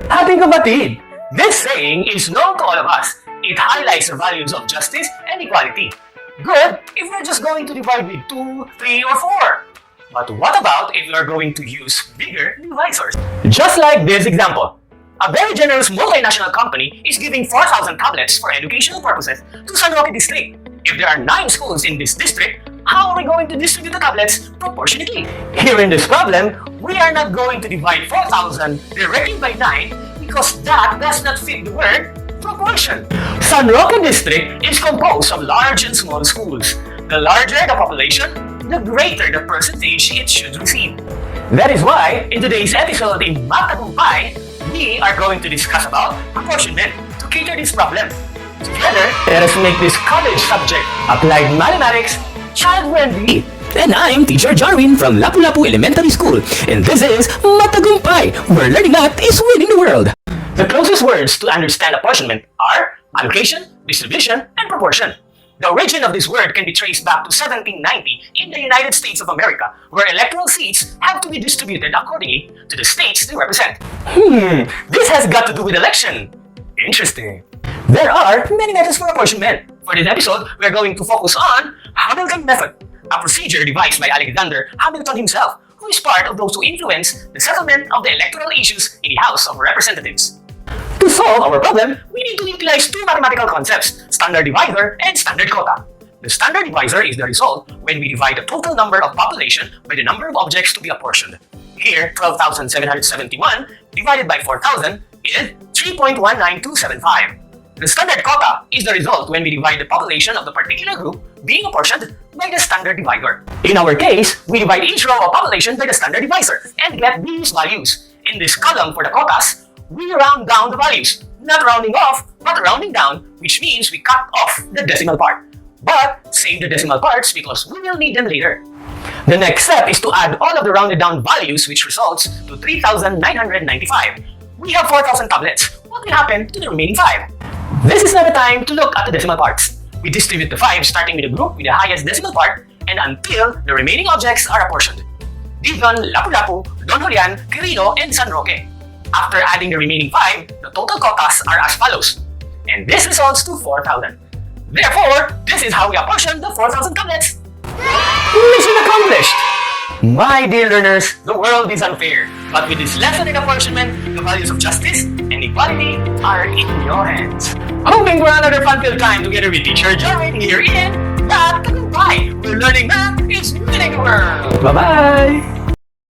Ating kapatid, this saying is known to all of us. It highlights the values of justice and equality. Good if we're just going to divide with 2, 3, or 4. But what about if we are going to use bigger divisors? Just like this example. A very generous multinational company is giving 4,000 tablets for educational purposes to San Roque district. If there are 9 schools in this district, how are we going to distribute the tablets proportionately? Here in this problem, we are not going to divide 4,000 directly by 9 because that does not fit the word proportion. San Roque district is composed of large and small schools. The larger the population, the greater the percentage it should receive. That is why, in today's episode in MATHagumpay, we are going to discuss about apportionment to cater this problem. Together, let us make this college subject, Applied Mathematics, child-friendly. And I'm Teacher Jarwin from Lapulapu Elementary School, and this is MATHagumpay, where learning math is winning the world. The closest words to understand apportionment are allocation, distribution, and proportion. The origin of this word can be traced back to 1790 in the United States of America, where electoral seats have to be distributed accordingly to the states they represent. This has got to do with election. Interesting. There are many methods for apportionment. For this episode, we are going to focus on Hamilton method, a procedure devised by Alexander Hamilton himself, who is part of those who influenced the settlement of the electoral issues in the House of Representatives. To solve our problem, we need to utilize 2 mathematical concepts, standard divisor and standard quota. The standard divisor is the result when we divide the total number of population by the number of objects to be apportioned. Here, 12,771 divided by 4,000 is 3.19275. The standard quota is the result when we divide the population of the particular group being apportioned by the standard divisor. In our case, we divide each row of population by the standard divisor and get these values. In this column for the quotas, we round down the values, not rounding off, but rounding down, which means we cut off the decimal part. But save the decimal parts because we will need them later. The next step is to add all of the rounded down values, which results to 3,995. We have 4,000 tablets. What will happen to the remaining 5? This is not the time to look at the decimal parts. We distribute the 5 starting with the group with the highest decimal part and until the remaining objects are apportioned. Divon, Lapulapu, Don Julian, Quirino, and San Roque. After adding the remaining 5, the total quotas are as follows. And this results to 4,000. Therefore, this is how we apportion the 4,000 tablets. Mission accomplished! My dear learners, the world is unfair. But with this lesson in apportionment, the values of justice and equality are in your hands. Hoping for another fun-filled time together with Teacher Jarwin here in MATHagumpay, where learning math is winning the world. Bye-bye!